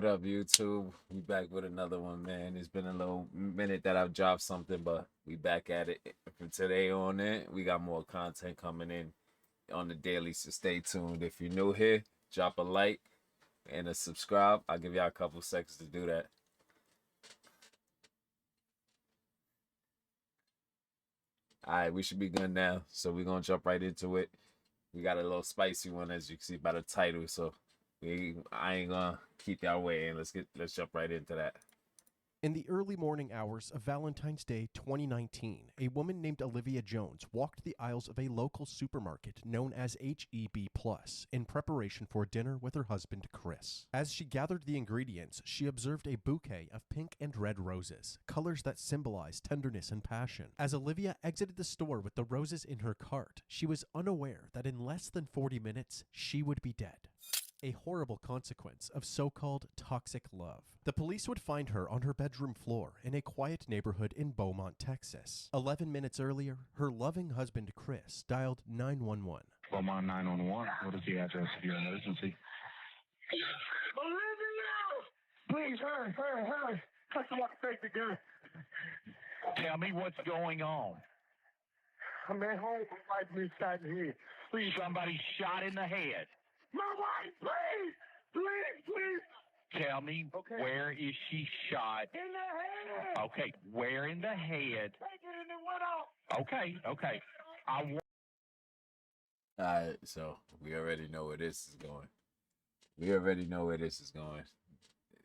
What up, YouTube? We back with another one, man. It's been a little minute that I've dropped something, but we back at it. From today on it, we got more content coming in on the daily, so stay tuned. If you're new here, drop a like and a subscribe. I'll give y'all a couple seconds to do that. All right, we should be good now, so we're gonna jump right into it. We got a little spicy one, as you can see by the title, so I ain't gonna keep y'all waiting. Let's jump right into that. In the early morning hours of Valentine's Day 2019, a woman named Olivia Jones walked the aisles of a local supermarket known as HEB Plus in preparation for dinner with her husband Chris. As she gathered the ingredients, she observed a bouquet of pink and red roses, colors that symbolize tenderness and passion. As Olivia exited the store with the roses in her cart, she was unaware that in less than 40 minutes, she would be dead. A horrible consequence of so-called toxic love. The police would find her on her bedroom floor in a quiet neighborhood in Beaumont, Texas. 11 minutes earlier, her loving husband Chris dialed 911. Beaumont 911, what is the address of your emergency? Olivia! Please, hurry. Someone take the gun. Tell me what's going on. I'm at home. My wife been shot in the head. Please. Somebody shot in the head. My wife, please. Tell me, okay. Where is she shot? In the head. Okay, where in the head? Take it and it went off. Okay. All right, so we already know where this is going.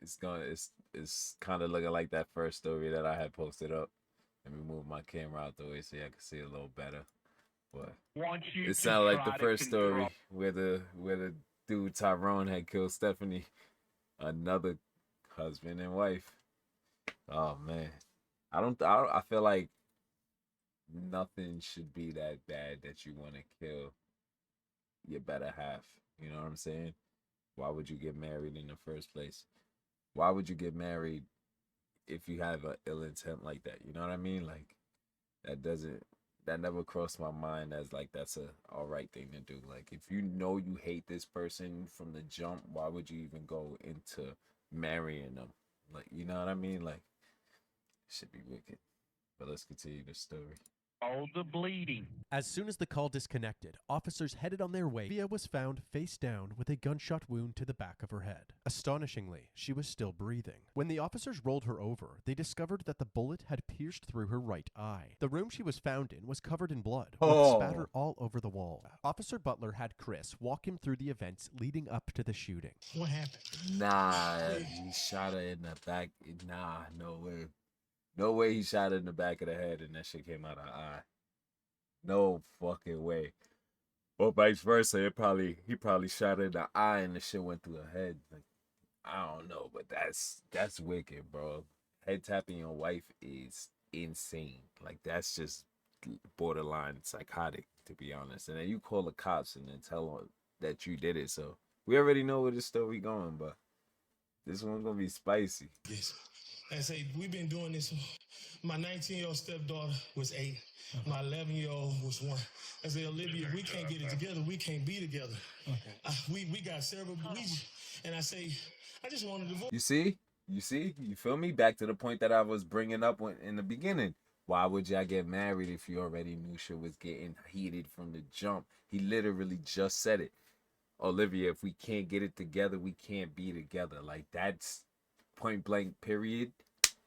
It's kind of looking like that first story that I had posted up. Let me move my camera out the way so I can see a little better. But it sounded like the first story where the dude Tyrone had killed Stephanie, another husband and wife. Oh man, I feel like nothing should be that bad that you want to kill your better half. You know what I'm saying? Why would you get married in the first place? Why would you get married if you have an ill intent like that? You know what I mean? Like that never crossed my mind as like that's a all right thing to do. Like if you know you hate this person from the jump, why would you even go into marrying them? Like, you know what I mean? Like, it should be wicked. But let's continue the story. All the bleeding. As soon as the call disconnected, officers headed on their way. Olivia was found face down with a gunshot wound to the back of her head. Astonishingly, she was still breathing. When the officers rolled her over, they discovered that the bullet had pierced through her right eye. The room she was found in was covered in blood, with spatter all over the wall. Officer Butler had Chris walk him through the events leading up to the shooting. What happened? Nah, he shot her in the back. Nah, no way. No way he shot her in the back of the head and that shit came out of her eye. No fucking way. Or vice versa, he probably shot her in the eye and the shit went through her head. Like, I don't know, but that's wicked, bro. Head tapping your wife is insane. Like, that's just borderline psychotic, to be honest. And then you call the cops and then tell them that you did it. So we already know where this story going, but this one's gonna be spicy. Yes. I say, we've been doing this. My 19-year-old stepdaughter was 8. My 11-year-old was 1. I say, Olivia, we can't get it together. We can't be together. Okay. We got several reasons. And I say, I just want to divorce. You see? You feel me? Back to the point that I was bringing up in the beginning. Why would y'all get married if you already knew shit was getting heated from the jump? He literally just said it. Olivia, if we can't get it together, we can't be together. Like, that's point blank, period,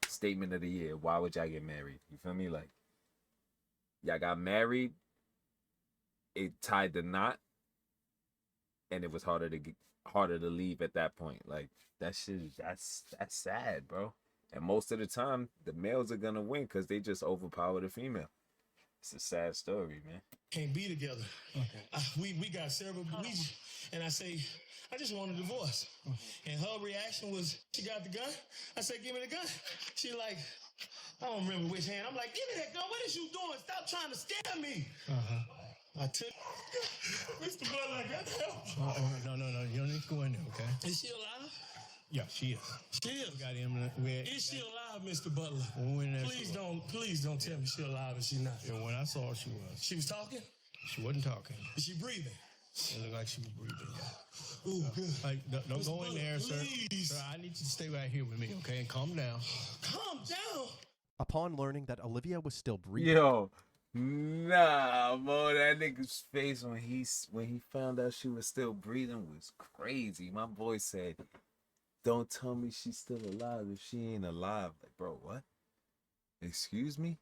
statement of the year. Why would y'all get married? You feel me? Like, y'all got married, it tied the knot, and it was harder to leave at that point. Like, that shit, that's sad, bro. And most of the time, the males are gonna win because they just overpower the female. It's a sad story, man. Can't be together. Okay. We got several reasons, and I say, I just want a divorce. And her reaction was, she got the gun. I said, give me the gun. She like, I don't remember which hand. I'm like, give me that gun. What is you doing? Stop trying to scare me. I took Mr. Butler, I got help. No. You don't need to go in there, okay? Is she alive? Yeah, she is. She is. We got him. Is she alive, Mr. Butler? Please don't tell me she's alive if she's not. And when I saw her, she was. She was talking? She wasn't talking. Is she breathing? It looked like she was breathing. Ooh, good. Like, don't go in there, sir. Sir, I need you to stay right here with me, okay? And calm down. Calm down? Upon learning that Olivia was still breathing, Yo, nah, bro, that nigga's face when he found out she was still breathing was crazy. My boy said, "Don't tell me she's still alive if she ain't alive." Like, bro, what? Excuse me?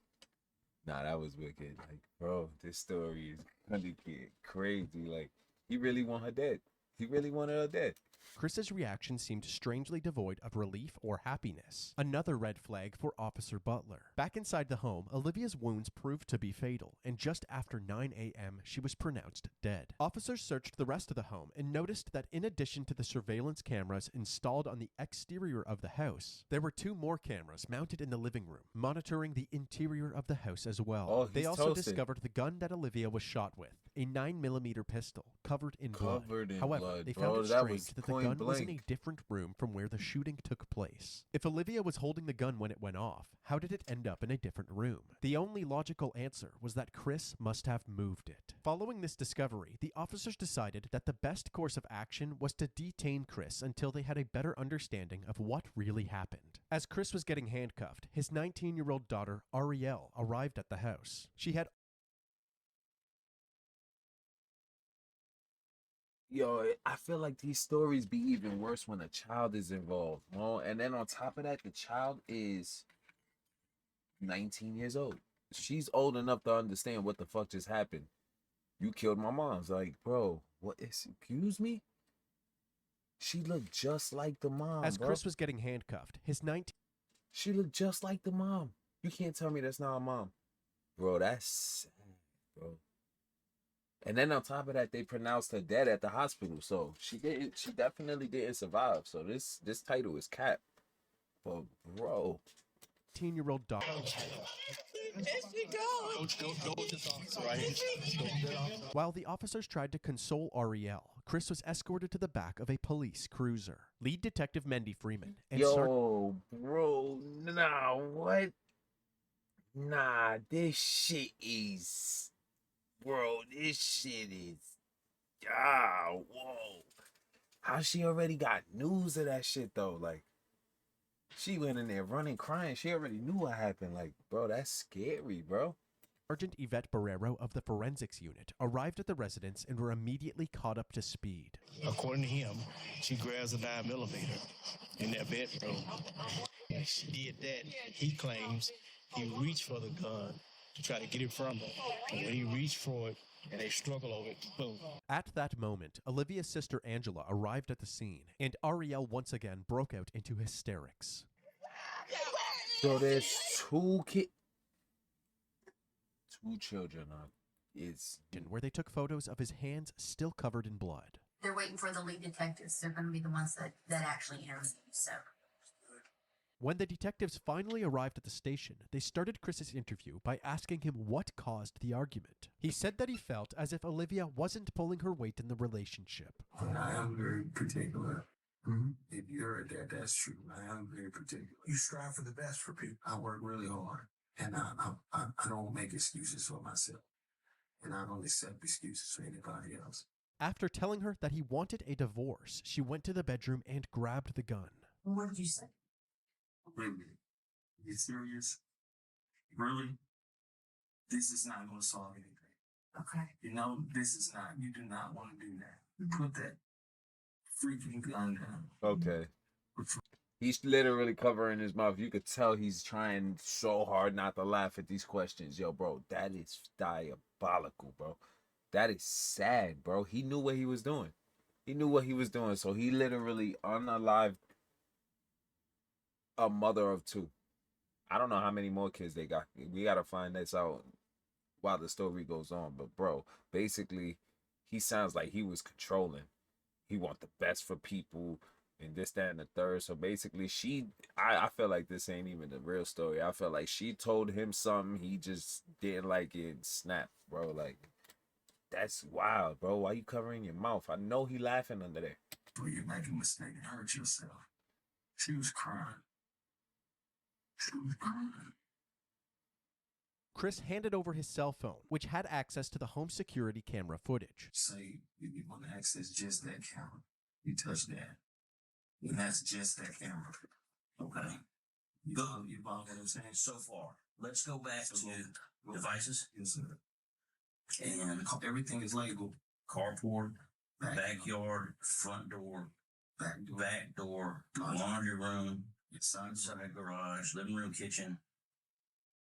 Nah, that was wicked. Like, bro, this story is gonna get crazy. Like, he really want her dead. He really wanted her dead. Chris's reaction seemed strangely devoid of relief or happiness. Another red flag for Officer Butler. Back inside the home, Olivia's wounds proved to be fatal, and just after 9 a.m., she was pronounced dead. Officers searched the rest of the home and noticed that in addition to the surveillance cameras installed on the exterior of the house, there were 2 more cameras mounted in the living room, monitoring the interior of the house as well. Oh, they he's also toasted. discovered the gun that Olivia was shot with, a 9mm pistol covered in blood. However, blood, they bro. found it That strange was that the point gun was in a blank. different room from where the shooting took place. If Olivia was holding the gun when it went off, how did it end up in a different room? The only logical answer was that Chris must have moved it. Following this discovery, the officers decided that the best course of action was to detain Chris until they had a better understanding of what really happened. As Chris was getting handcuffed, his 19-year-old daughter, Ariel, arrived at the house. She had Yo, I feel like these stories be even worse when a child is involved. Well, and then on top of that, the child is 19 years old. She's old enough to understand what the fuck just happened. You killed my mom's. Like, bro, what is, excuse me? She looked just like the mom, As bro. Chris was getting handcuffed, his 19 She looked just like the mom. You can't tell me that's not a mom. Bro, that's sad, bro. And then on top of that, they pronounced her dead at the hospital. So she definitely didn't survive. So this title is cap. But bro, 19-year-old daughter. While the officers tried to console Ariel, Chris was escorted to the back of a police cruiser. Lead Detective Mendy Freeman and yo, bro, nah, what? Nah, this shit is, bro, this shit is, whoa. How she already got news of that shit though? Like, she went in there running, crying. She already knew what happened. Like, bro, that's scary, bro. Sergeant Yvette Barrero of the forensics unit arrived at the residence and were immediately caught up to speed. According to him, she grabs a 9mm in their bedroom. She did that. He claims he reached for the gun to try to get it from her. And when he reached for it and they struggle over it, boom. At that moment, Olivia's sister Angela arrived at the scene, and Ariel once again broke out into hysterics. So there's 2 children on. It's Where they took photos of his hands still covered in blood. They're waiting for the lead detectives. They're going to be the ones that actually interview you. So When the detectives finally arrived at the station, they started Chris's interview by asking him what caused the argument. He said that he felt as if Olivia wasn't pulling her weight in the relationship. I am very particular. If you heard that, that's true. I am very particular. You strive for the best for people. I work really hard, and I don't make excuses for myself, and I don't accept excuses for anybody else. After telling her that he wanted a divorce, she went to the bedroom and grabbed the gun. what did you say? Wait a minute. You serious? Really? This is not going to solve anything. Okay. You know, this is not, you do not want to do that. Put that freaking gun down. okay. He's literally covering his mouth. You could tell he's trying so hard not to laugh at these questions. Yo, bro, that is diabolical, bro. That is sad, bro. He knew what he was doing. He knew what he was doing. So he literally unalived a mother of 2. I don't know how many more kids they got. We got to find this out while the story goes on. But, bro, basically, he sounds like he was controlling. He want the best for people and this, that, and the third. So basically, I feel like this ain't even the real story. I feel like she told him something. He just didn't like it and snapped, bro. Like, that's wild, bro. Why you covering your mouth? I know he laughing under there. Before you make a mistake and hurt yourself. She was crying. She was crying. Chris handed over his cell phone, which had access to the home security camera footage. Say if you want to access just that camera, you touch that. And that's just that camera. Okay. You follow what I'm saying? So far, let's go back to devices. Yes, sir. And everything is labeled. Carport, backyard, front door, back door, laundry room, side garage, living room, kitchen.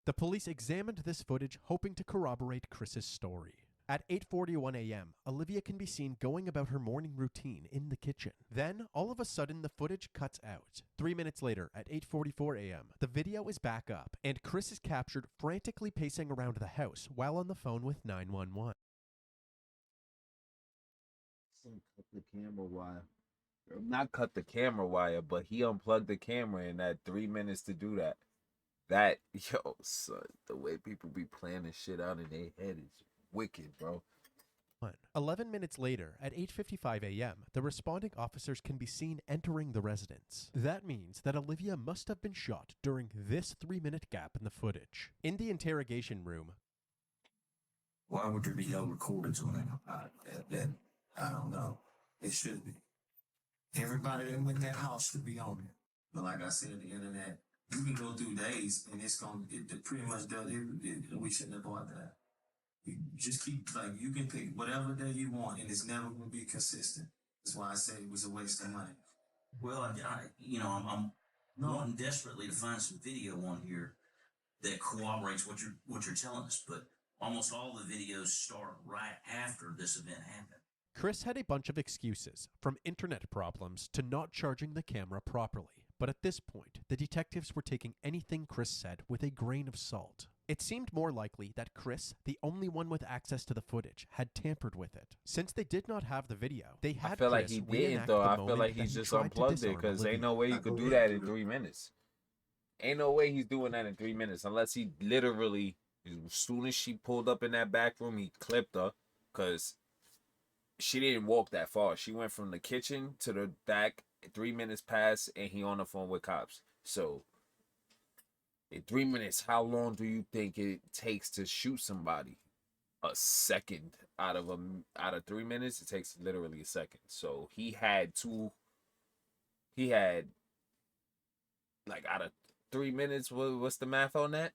The police examined this footage, hoping to corroborate Chris's story. At 8:41 a.m., Olivia can be seen going about her morning routine in the kitchen. Then, all of a sudden, the footage cuts out. 3 minutes later, at 8:44 a.m., the video is back up, and Chris is captured frantically pacing around the house while on the phone with 911. Cut the camera wire. Not cut the camera wire, but he unplugged the camera in that 3 minutes to do that. That, yo, son, the way people be planning shit out in their head is wicked, bro. 11 minutes later, at 8:55 a.m., the responding officers can be seen entering the residence. That means that Olivia must have been shot during this 3-minute gap in the footage. In the interrogation room, Why would there be no recordings on that? I don't know. It should be. Everybody that went in that house should be on it. But like I said, the internet, you can go through days and it pretty much does it. We shouldn't have bought that. You just keep, like, you can pick whatever day you want and it's never going to be consistent. That's why I say it was a waste of money. Well, I'm wanting desperately to find some video on here that corroborates what you're telling us, but almost all the videos start right after this event happened. Chris had a bunch of excuses, from internet problems to not charging the camera properly. But at this point, the detectives were taking anything Chris said with a grain of salt. It seemed more likely that Chris, the only one with access to the footage, had tampered with it. Since they did not have the video, they had I feel like Chris he reenact didn't, though. the I feel moment like that he's he just tried to unplugged it, disarm because ain't Olivia. no way you could do that in 3 minutes. Ain't no way he's doing that in 3 minutes, unless he literally, as soon as she pulled up in that back room, he clipped her, because she didn't walk that far. She went from the kitchen to the back, 3 minutes passed, and he on the phone with cops. So, in 3 minutes, how long do you think it takes to shoot somebody? A second. Out of 3 minutes, it takes literally a second. So he had like, out of 3 minutes, what's the math on that?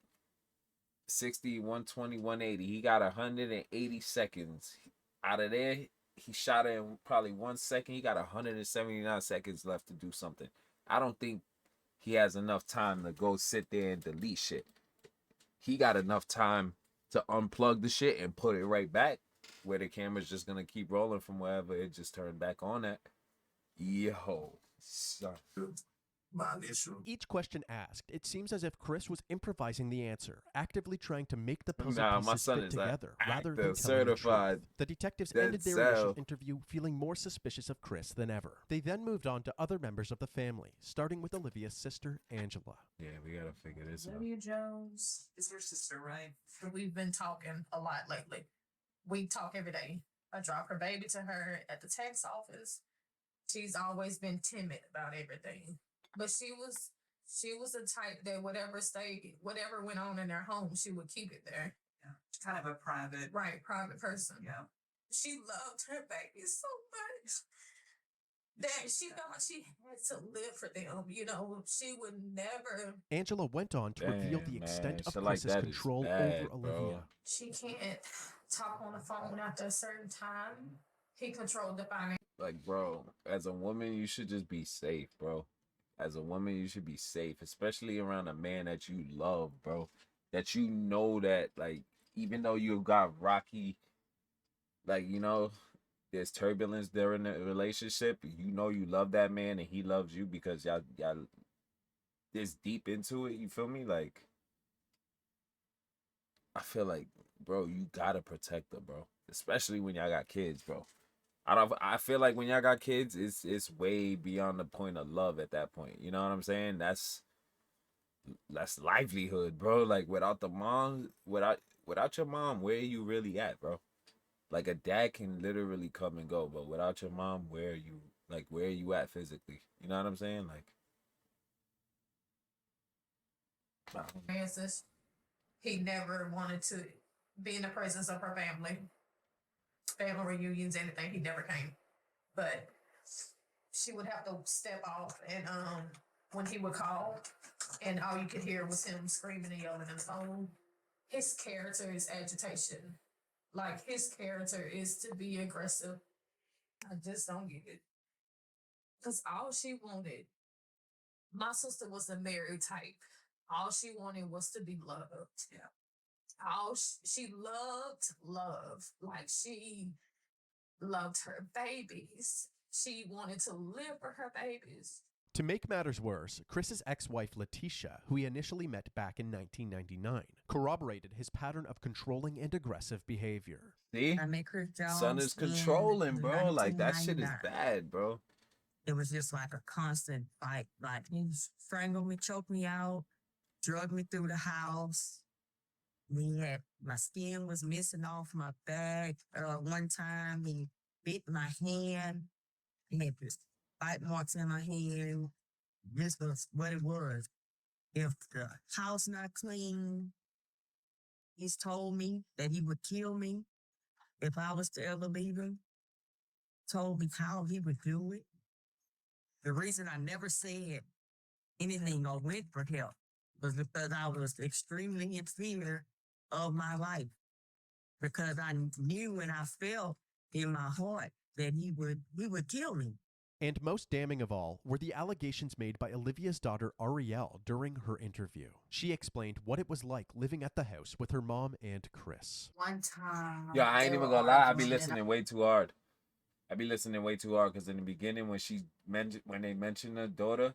60, 120, 180. He got 180 seconds. Out of there, he shot her in probably 1 second. He got 179 seconds left to do something. I don't think he has enough time to go sit there and delete shit. He got enough time to unplug the shit and put it right back, where the camera's just gonna keep rolling from wherever it just turned back on at. Yo, son. My initial. Each question asked, it seems as if Chris was improvising the answer, actively trying to make the puzzle Nah, my pieces son fit is an together, rather actor, than telling the certified. truth. The detectives Dead ended their initial cell. interview feeling more suspicious of Chris than ever. They then moved on to other members of the family, starting with Olivia's sister, Angela. Yeah, we gotta figure this out. Olivia Jones is your sister, right? We've been talking a lot lately. We talk every day. I drop her baby to her at the tax office. She's always been timid about everything, but she was the type that whatever went on in their home, she would keep it there. Yeah, she's kind of a private person. Yeah, she loved her baby so much that she thought she had to live for them. She would never. Angela went on to reveal the extent of Chris's control over Olivia. She can't talk on the phone after a certain time. He controlled the finance. Like, bro, as a woman, you should just be safe, bro. As a woman, you should be safe, especially around a man that you love, bro. That you know that, like, even though you got rocky, like, there's turbulence during the relationship, you love that man and he loves you because y'all this deep into it, you feel me? Like, I feel like, bro, you gotta protect her, bro. Especially when y'all got kids, bro. I feel like when y'all got kids, it's way beyond the point of love at that point. You know what I'm saying? That's livelihood, bro. Like, without the mom, without your mom, where are you really at, bro? Like, a dad can literally come and go, but without your mom, where are you at physically? You know what I'm saying? Like, he never wanted to be in the presence of her family. Family reunions, anything, he never came. But she would have to step off, and when he would call, and all you could hear was him screaming and yelling in the phone. His character is agitation. Like, his character is to be aggressive. I just don't get it. Because all she wanted, my sister was a married type. All she wanted was to be loved. Yeah. She loved love. Like, she loved her babies. She wanted to live for her babies. To make matters worse, Chris's ex-wife Letitia, who he initially met back in 1999, corroborated his pattern of controlling and aggressive behavior. See? I met Chris Jones. Son is controlling, bro. Like, that shit is bad, bro. It was just like a constant fight. Like, he strangled me, choked me out, drugged me through the house. My skin was missing off my back. One time, he bit my hand. He had this bite marks in my hand. This was what it was. If the house not clean, he's told me that he would kill me if I was to ever leave him. Told me how he would do it. The reason I never said anything or went for help was because I was extremely in fear of my life. Because I knew and I felt in my heart that he would kill me. And most damning of all were the allegations made by Olivia's daughter Ariel during her interview. She explained what it was like living at the house with her mom and Chris. One time. Yeah, I ain't even gonna lie. I be listening way too hard. Because in the beginning, when they mentioned the daughter,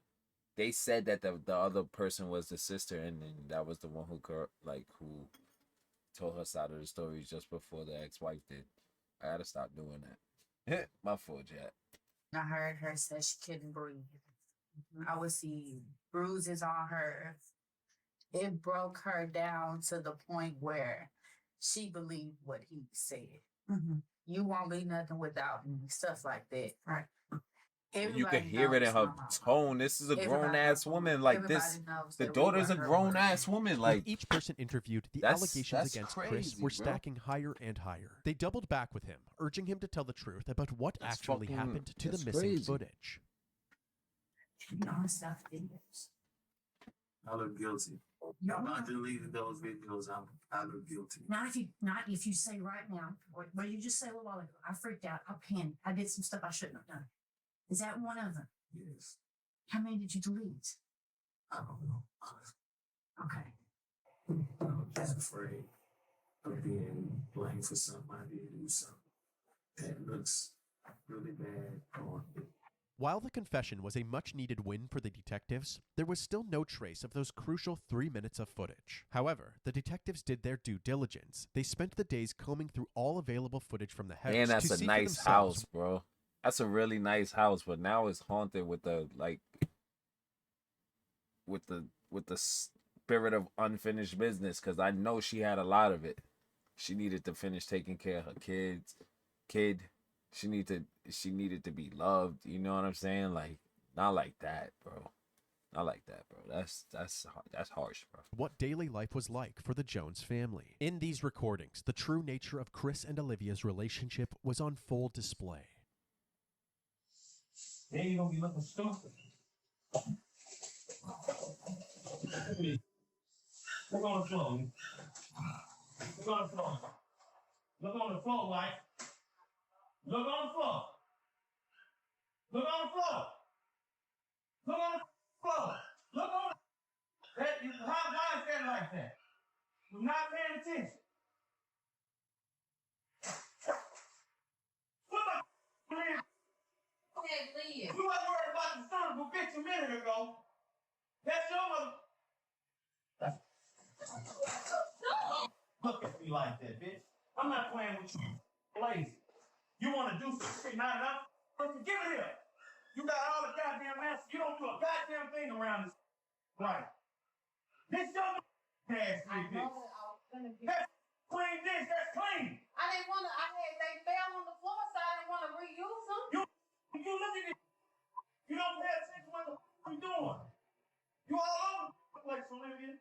they said that the other person was the sister, and then that was the one who told her side of the story just before the ex-wife did. I gotta stop doing that. My fault, Jack. I heard her say she couldn't breathe. I would see bruises on her. It broke her down to the point where she believed what he said. You won't be nothing without me, stuff like that. Right. You can hear it in her tone. This is a grown-ass woman. Like, this, the daughter's a grown-ass woman. Like, with each person interviewed, the allegations against Chris were stacking higher and higher. They doubled back with him, urging him to tell the truth about what actually happened to the missing footage. Non-stop videos. I look guilty. Not deleting those videos. I look guilty. Not if you say right now, what you just said a little while ago. I freaked out. I panicked. I did some stuff I shouldn't have done. Is that one of them? Yes. How many did you delete? I don't know. Okay. I'm just afraid of being blamed for something I did do something that looks really bad on me. While the confession was a much-needed win for the detectives, there was still no trace of those crucial 3 minutes of footage. However, the detectives did their due diligence. They spent the days combing through all available footage from the house. Man, that's a nice house, bro. That's a really nice house, but now it's haunted with the with the spirit of unfinished business. Because I know she had a lot of it. She needed to finish taking care of her kid. She needed to be loved. You know what I'm saying? Like, not like that, bro. Not like that, bro. That's harsh, bro. What daily life was like for the Jones family. In these recordings, the true nature of Chris and Olivia's relationship was on full display. Then you're gonna be looking stupid. Look on the floor. Look on the floor. Look on the floor, White. Look on the floor. Look on the floor. Look on the floor. Look on that. Why is that like that? You're not paying attention. What the man? You wasn't worried about the son who bitch a minute ago. That's your mother. Look at me like that, bitch. I'm not playing with you. Lazy. You want to do some shit, not enough? Give it here. You got all the goddamn answers. You don't do a goddamn thing around this life. This your ass, bitch. That's clean dish. That's clean. I didn't want to. They fell on the floor, so I didn't want to reuse them. You look at it. You don't pay attention to what the you doing. You all over the place, Olivia.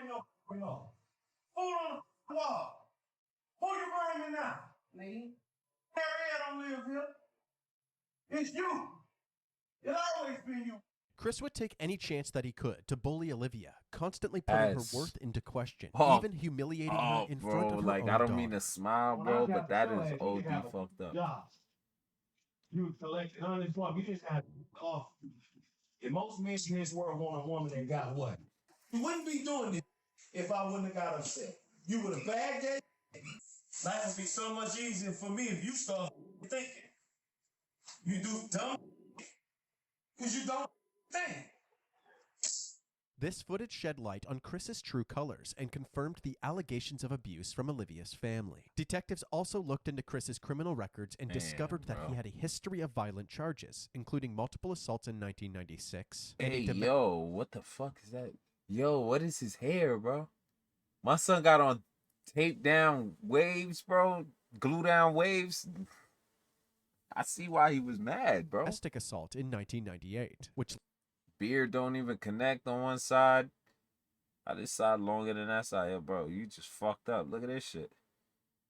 ain't no no. Who on the wall? Who you bringing now? Me. Harriet don't live here. It's you. It always been you. Chris would take any chance that he could to bully Olivia, constantly putting her worth into question, even humiliating her in front of her like, own I don't daughter. mean to smile, bro, but that is OD fucked up. Jobs. You collected unemployment. You just had off. If most men in this world want a woman that got what? You wouldn't be doing this if I wouldn't have got upset. You would have bagged that. Life would be so much easier for me if you start thinking. You do dumb because you don't think. This footage shed light on Chris's true colors and confirmed the allegations of abuse from Olivia's family. Detectives also looked into Chris's criminal records and discovered that he had a history of violent charges, including multiple assaults in 1996. Hey, yo, what the fuck is that? Yo, what is his hair, bro? My son got on tape down waves, bro. Glue down waves. I see why he was mad, bro. Domestic assault in 1998, which beard don't even connect on one side. This side longer than that side. Yo, bro, you just fucked up. Look at this shit.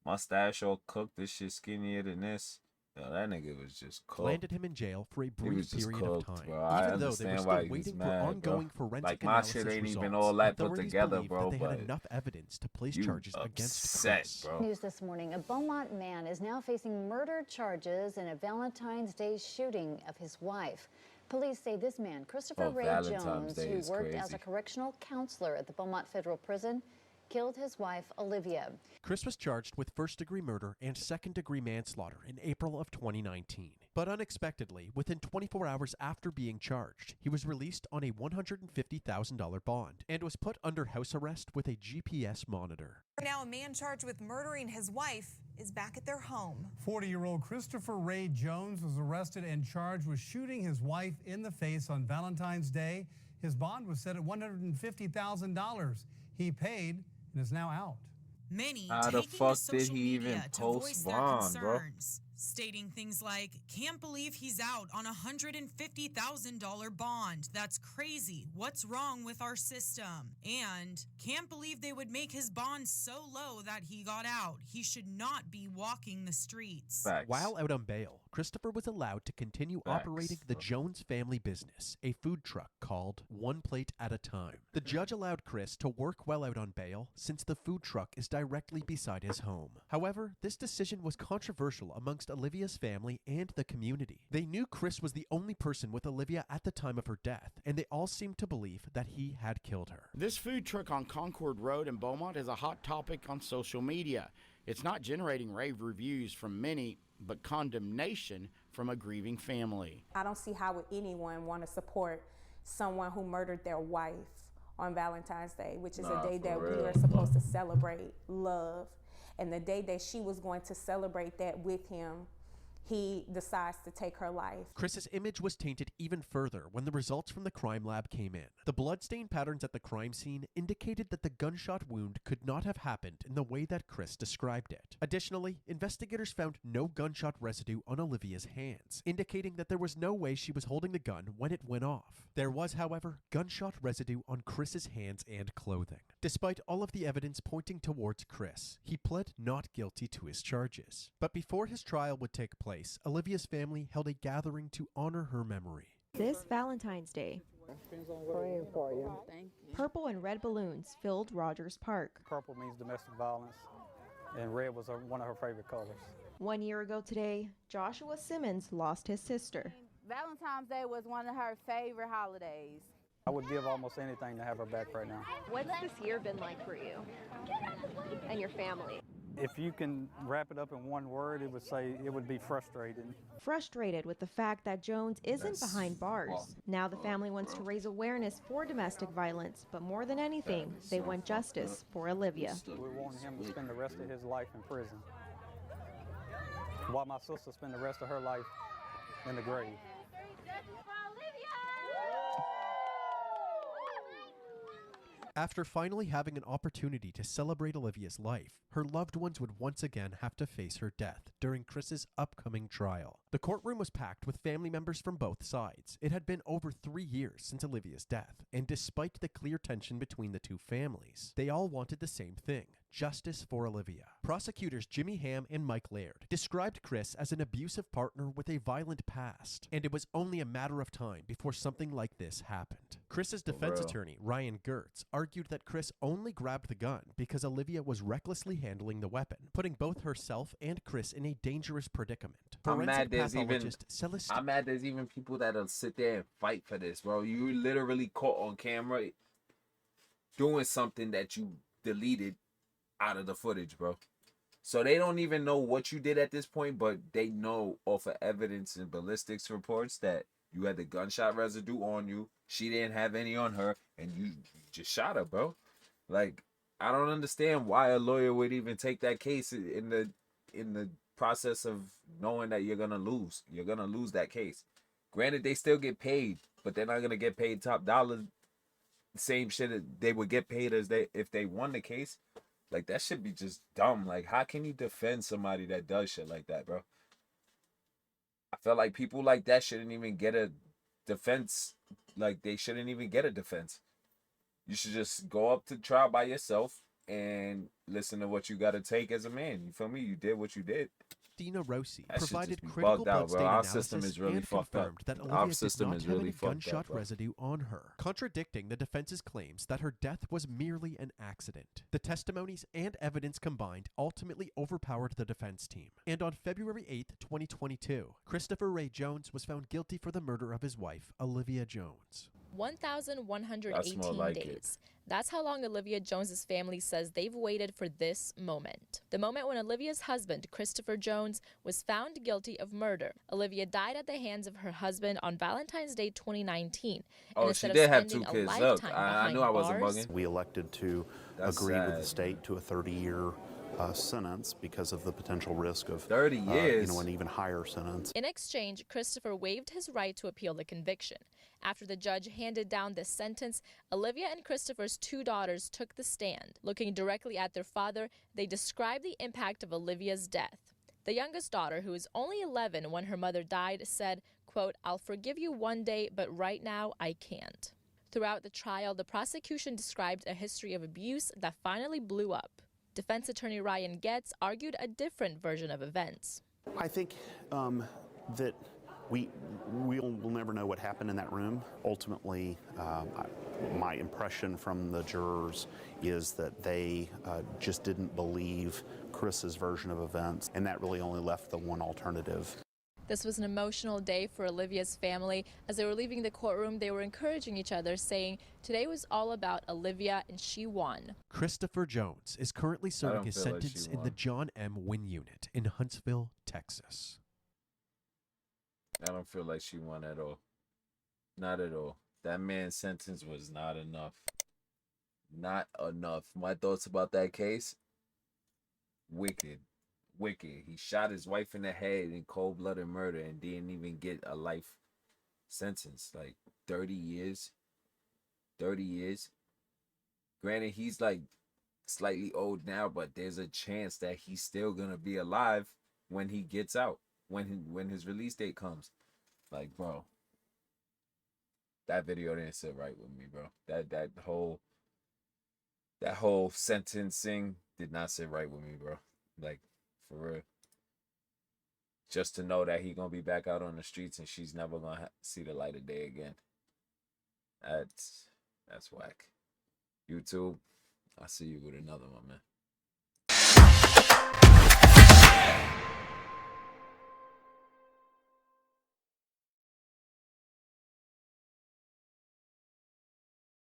Mustache all cooked. This shit skinnier than this. Yo, that nigga was just cooked. landed him in jail for a brief period of time. Bro. Even though they were still waiting for ongoing forensic like, my analysis shit ain't results, even all that put authorities together, believed bro. that they had But enough evidence to place you charges against upset, Chris. bro. News this morning, a Beaumont man is now facing murder charges in a Valentine's Day shooting of his wife. Police say this man, Christopher Ray Jones, who worked as a correctional counselor at the Beaumont Federal Prison, killed his wife, Olivia. Chris was charged with first-degree murder and second-degree manslaughter in April of 2019. But unexpectedly, within 24 hours after being charged, he was released on a $150,000 bond and was put under house arrest with a GPS monitor. Now a man charged with murdering his wife is back at their home. 40-year-old Christopher Ray Jones was arrested and charged with shooting his wife in the face on Valentine's Day. His bond was set at $150,000. He paid and is now out. Many How the fuck did he even post bond, bro? Stating things like, can't believe he's out on a $150,000 bond. That's crazy. What's wrong with our system? And can't believe they would make his bond so low that he got out. He should not be walking the streets. Facts. While out on bail, Christopher was allowed to continue operating the Jones family business, a food truck called One Plate at a Time. The judge allowed Chris to work while out on bail since the food truck is directly beside his home. However, this decision was controversial amongst Olivia's family and the community. They knew Chris was the only person with Olivia at the time of her death, and they all seemed to believe that he had killed her. This food truck on Concord Road in Beaumont is a hot topic on social media. It's not generating rave reviews from many, but condemnation from a grieving family. I don't see how would anyone want to support someone who murdered their wife on Valentine's Day, which is a day that we are supposed to celebrate love. And the day that she was going to celebrate that with him, he decides to take her life. Chris's image was tainted even further when the results from the crime lab came in. The bloodstain patterns at the crime scene indicated that the gunshot wound could not have happened in the way that Chris described it. Additionally, investigators found no gunshot residue on Olivia's hands, indicating that there was no way she was holding the gun when it went off. There was, however, gunshot residue on Chris's hands and clothing. Despite all of the evidence pointing towards Chris, he pled not guilty to his charges. But before his trial would take place, Olivia's family held a gathering to honor her memory. This Valentine's Day, purple and red balloons filled Rogers Park. Purple means domestic violence, and red was one of her favorite colors. 1 year ago today, Joshua Simmons lost his sister. Valentine's Day was one of her favorite holidays. I would give almost anything to have her back right now. What's this year been like for you and your family? If you can wrap it up in one word, it would be frustrating. Frustrated with the fact that Jones isn't behind bars. Now the family wants to raise awareness for domestic violence, but more than anything, they want justice for Olivia. We want him to spend the rest of his life in prison, while my sister spend the rest of her life in the grave. After finally having an opportunity to celebrate Olivia's life, her loved ones would once again have to face her death during Chris's upcoming trial. The courtroom was packed with family members from both sides. It had been over 3 years since Olivia's death, and despite the clear tension between the two families, they all wanted the same thing: justice for Olivia. Prosecutors Jimmy Ham and Mike Laird described Chris as an abusive partner with a violent past, and it was only a matter of time before something like this happened. Chris's defense attorney, Ryan Gertz, argued that Chris only grabbed the gun because Olivia was recklessly handling the weapon, putting both herself and Chris in a dangerous predicament. I'm mad there's even people that'll sit there and fight for this, bro. You literally caught on camera doing something that you deleted out of the footage, bro. So they don't even know what you did at this point, but they know off of evidence and ballistics reports that you had the gunshot residue on you. She didn't have any on her, and you just shot her, bro. Like, I don't understand why a lawyer would even take that case in the process of knowing that you're gonna lose. You're gonna lose that case. Granted, they still get paid, but they're not gonna get paid top dollar. Same shit that they would get paid as if they won the case. Like, that should be just dumb. Like, how can you defend somebody that does shit like that, bro? I feel like people like that shouldn't even get a defense. Like, they shouldn't even get a defense. You should just go up to trial by yourself and listen to what you got to take as a man. You feel me? You did what you did. Dina Rossi That provided shit just be critical bugged out, bloodstain bro. Our analysis system is really and fucked up. confirmed that Our Olivia did system not is have really any fucked up, gunshot bro. residue on her, contradicting the defense's claims that her death was merely an accident. The testimonies and evidence combined ultimately overpowered the defense team. And on February 8th, 2022, Christopher Ray Jones was found guilty for the murder of his wife, Olivia Jones. 1,118 days. That's how long Olivia Jones's family says they've waited for this moment. The moment when Olivia's husband, Christopher Jones, was found guilty of murder. Olivia died at the hands of her husband on Valentine's Day 2019. Oh, and she instead did of have spending 2 a kids. Look, lifetime I knew I wasn't bugging. We elected to agree with the state to a 30-year sentence because of the potential risk of 30 years, an even higher sentence. In exchange, Christopher waived his right to appeal the conviction. After the judge handed down this sentence, Olivia and Christopher's 2 daughters took the stand. Looking directly at their father, they described the impact of Olivia's death. The youngest daughter, who was only 11 when her mother died, said, quote, "I'll forgive you one day, but right now I can't." Throughout the trial, the prosecution described a history of abuse that finally blew up. Defense attorney Ryan Getz argued a different version of events. I think that we'll never know what happened in that room. Ultimately, my impression from the jurors is that they just didn't believe Chris's version of events, and that really only left the one alternative. This was an emotional day for Olivia's family. As they were leaving the courtroom, they were encouraging each other, saying, "Today was all about Olivia, and she won." Christopher Jones is currently serving his sentence in the John M. Wynn Unit in Huntsville, Texas. I don't feel like she won at all. Not at all. That man's sentence was not enough. Not enough. My thoughts about that case? Wicked. Wicked. He shot his wife in the head in cold-blooded murder and didn't even get a life sentence. Like 30 years. 30 years. Granted, he's like slightly old now, but there's a chance that he's still gonna be alive when he gets out. When his release date comes. Like, bro, that video didn't sit right with me, bro. That whole sentencing did not sit right with me, bro. Like, for real. Just to know that he gonna be back out on the streets and she's never gonna see the light of day again. That's whack. YouTube, I'll see you with another one, man.